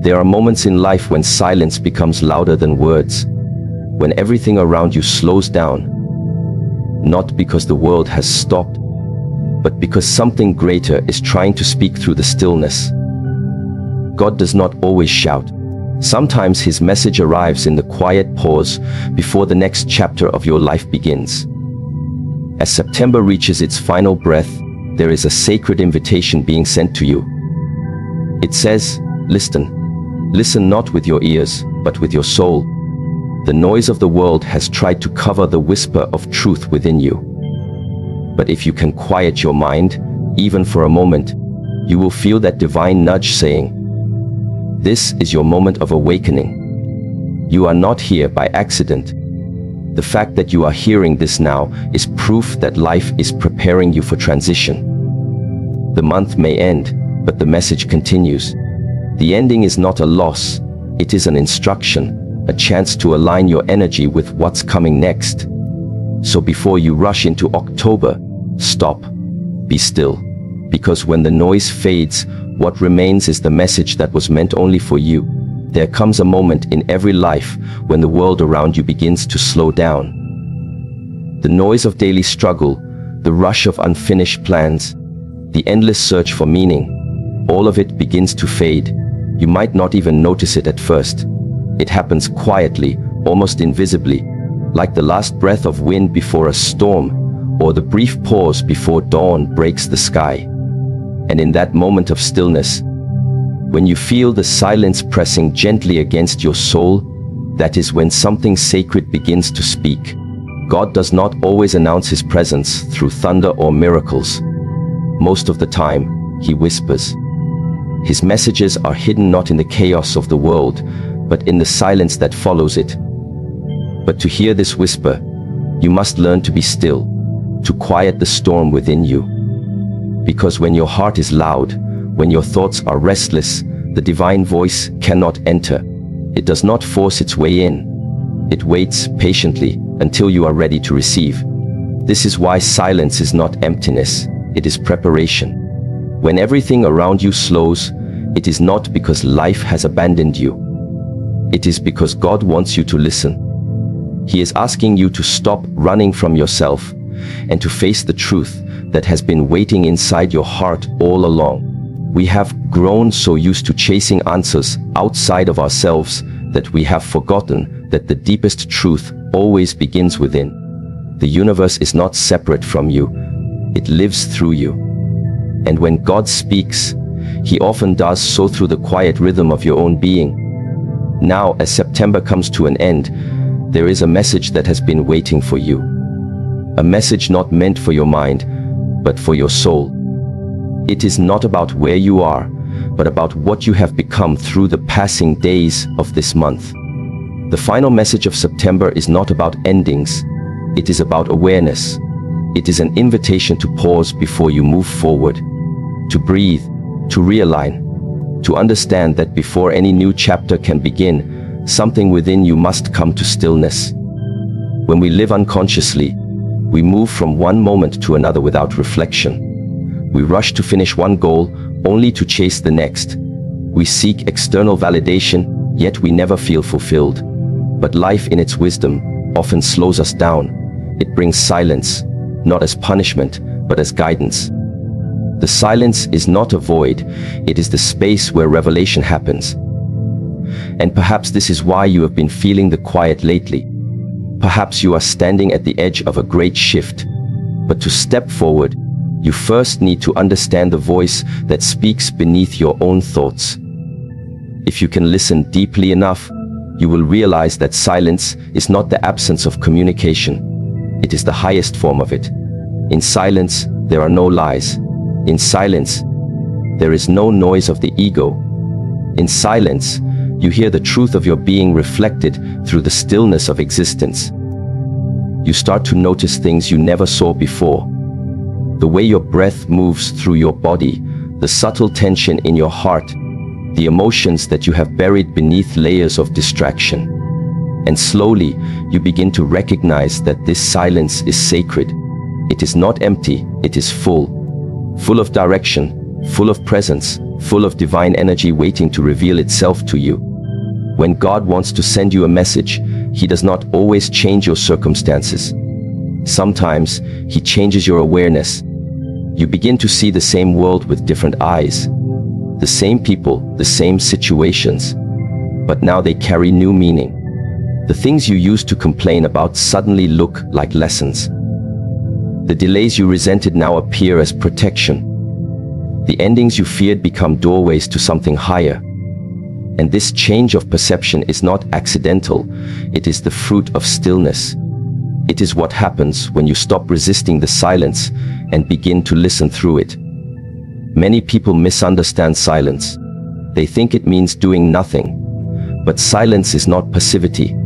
There are moments in life when silence becomes louder than words, when everything around you slows down, not because the world has stopped, but because something greater is trying to speak through the stillness. God does not always shout. Sometimes his message arrives in the quiet pause before the next chapter of your life begins. As September reaches its final breath, there is a sacred invitation being sent to you. It says, listen. Listen not with your ears, but with your soul. The noise of the world has tried to cover the whisper of truth within you. But if you can quiet your mind, even for a moment, you will feel that divine nudge saying, this is your moment of awakening. You are not here by accident. The fact that you are hearing this now is proof that life is preparing you for transition. The month may end, but the message continues. The ending is not a loss, it is an instruction, a chance to align your energy with what's coming next. So before you rush into October, stop, be still, because when the noise fades, what remains is the message that was meant only for you. There comes a moment in every life when the world around you begins to slow down. The noise of daily struggle, the rush of unfinished plans, the endless search for meaning, all of it begins to fade. You might not even notice it at first. It happens quietly, almost invisibly, like the last breath of wind before a storm, or the brief pause before dawn breaks the sky. And in that moment of stillness, when you feel the silence pressing gently against your soul, that is when something sacred begins to speak. God does not always announce his presence through thunder or miracles. Most of the time, he whispers. His messages are hidden not in the chaos of the world, but in the silence that follows it. But to hear this whisper, you must learn to be still, to quiet the storm within you. Because when your heart is loud, when your thoughts are restless, the divine voice cannot enter. It does not force its way in. It waits patiently until you are ready to receive. This is why silence is not emptiness, it is preparation. When everything around you slows, it is not because life has abandoned you. It is because God wants you to listen. He is asking you to stop running from yourself and to face the truth that has been waiting inside your heart all along. We have grown so used to chasing answers outside of ourselves that we have forgotten that the deepest truth always begins within. The universe is not separate from you, it lives through you. And when God speaks, he often does so through the quiet rhythm of your own being. Now, as September comes to an end, there is a message that has been waiting for you. A message not meant for your mind, but for your soul. It is not about where you are, but about what you have become through the passing days of this month. The final message of September is not about endings, it is about awareness. It is an invitation to pause before you move forward, to breathe, to realign, to understand that before any new chapter can begin, something within you must come to stillness. When we live unconsciously, we move from one moment to another without reflection. We rush to finish one goal only to chase the next. We seek external validation, yet we never feel fulfilled. But life in its wisdom often slows us down. It brings silence, not as punishment, but as guidance. The silence is not a void, it is the space where revelation happens. And perhaps this is why you have been feeling the quiet lately. Perhaps you are standing at the edge of a great shift. But to step forward, you first need to understand the voice that speaks beneath your own thoughts. If you can listen deeply enough, you will realize that silence is not the absence of communication. It is the highest form of it. In silence, there are no lies. In silence, there is no noise of the ego. In silence, you hear the truth of your being reflected through the stillness of existence. You start to notice things you never saw before. The way your breath moves through your body, the subtle tension in your heart, the emotions that you have buried beneath layers of distraction. And slowly, you begin to recognize that this silence is sacred. It is not empty, it is full. Full of direction, full of presence, full of divine energy waiting to reveal itself to you. When God wants to send you a message, He does not always change your circumstances. Sometimes He changes your awareness. You begin to see the same world with different eyes. The same people, the same situations. But now they carry new meaning. The things you used to complain about suddenly look like lessons. The delays you resented now appear as protection. The endings you feared become doorways to something higher. And this change of perception is not accidental. It is the fruit of stillness. It is what happens when you stop resisting the silence and begin to listen through it. Many people misunderstand silence. They think it means doing nothing. But silence is not passivity.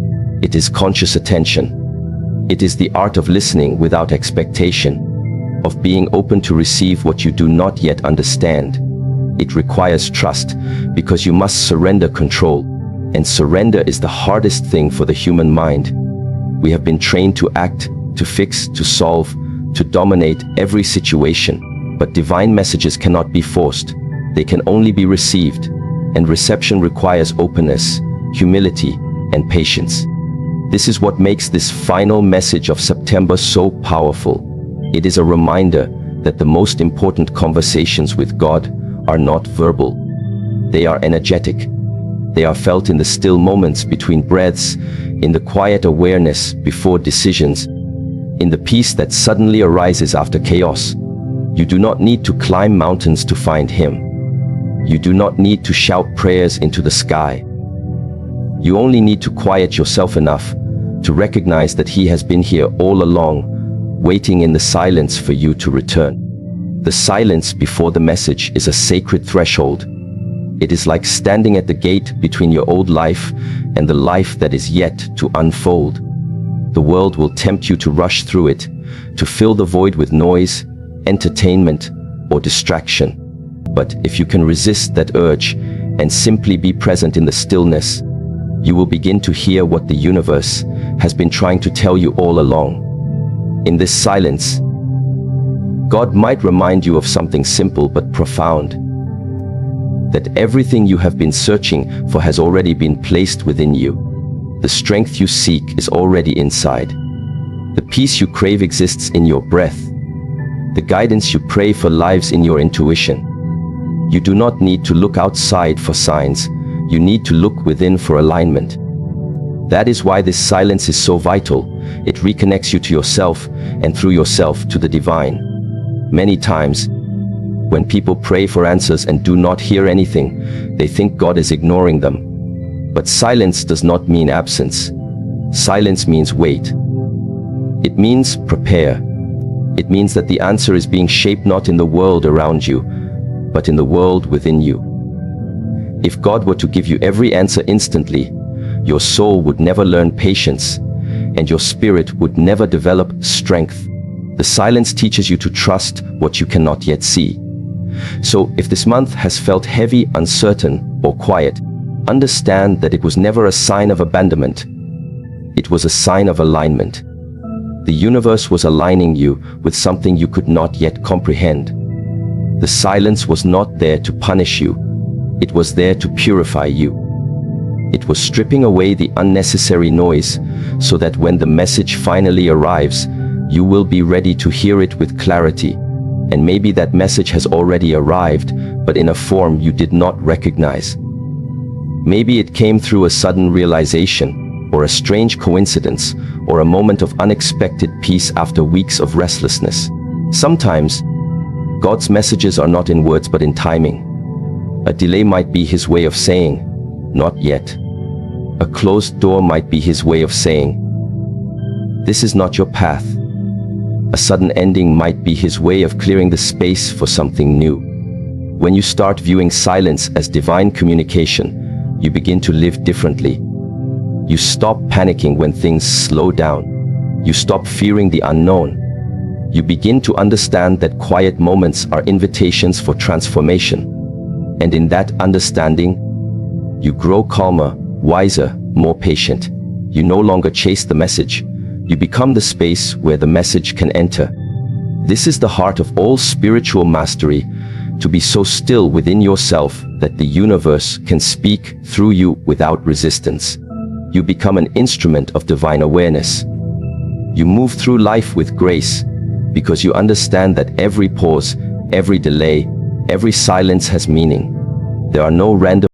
It is conscious attention. It is the art of listening without expectation, of being open to receive what you do not yet understand. It requires trust, because you must surrender control, and surrender is the hardest thing for the human mind. We have been trained to act, to fix, to solve, to dominate every situation, but divine messages cannot be forced. They can only be received, and reception requires openness, humility, and patience. This is what makes this final message of September so powerful. It is a reminder that the most important conversations with God are not verbal. They are energetic. They are felt in the still moments between breaths, in the quiet awareness before decisions, in the peace that suddenly arises after chaos. You do not need to climb mountains to find Him. You do not need to shout prayers into the sky. You only need to quiet yourself enough to recognize that He has been here all along, waiting in the silence for you to return. The silence before the message is a sacred threshold. It is like standing at the gate between your old life and the life that is yet to unfold. The world will tempt you to rush through it, to fill the void with noise, entertainment, or distraction. But if you can resist that urge and simply be present in the stillness, you will begin to hear what the universe has been trying to tell you all along. In this silence, God might remind you of something simple but profound. That everything you have been searching for has already been placed within you. The strength you seek is already inside. The peace you crave exists in your breath. The guidance you pray for lives in your intuition. You do not need to look outside for signs. You need to look within for alignment. That is why this silence is so vital. It reconnects you to yourself, and through yourself to the divine. Many times, when people pray for answers and do not hear anything, they think God is ignoring them. But silence does not mean absence. Silence means wait. It means prepare. It means that the answer is being shaped not in the world around you, but in the world within you. If God were to give you every answer instantly, your soul would never learn patience, and your spirit would never develop strength. The silence teaches you to trust what you cannot yet see. So, if this month has felt heavy, uncertain, or quiet, understand that it was never a sign of abandonment. It was a sign of alignment. The universe was aligning you with something you could not yet comprehend. The silence was not there to punish you. It was there to purify you. It was stripping away the unnecessary noise so that when the message finally arrives, you will be ready to hear it with clarity. And maybe that message has already arrived, but in a form you did not recognize. Maybe it came through a sudden realization, or a strange coincidence, or a moment of unexpected peace after weeks of restlessness. Sometimes, God's messages are not in words but in timing. A delay might be His way of saying, "Not yet." A closed door might be His way of saying, "This is not your path." A sudden ending might be His way of clearing the space for something new. When you start viewing silence as divine communication, you begin to live differently. You stop panicking when things slow down. You stop fearing the unknown. You begin to understand that quiet moments are invitations for transformation. And in that understanding, you grow calmer, wiser, more patient. You no longer chase the message. You become the space where the message can enter. This is the heart of all spiritual mastery, to be so still within yourself that the universe can speak through you without resistance. You become an instrument of divine awareness. You move through life with grace because you understand that every pause, every delay, every silence has meaning. There are no random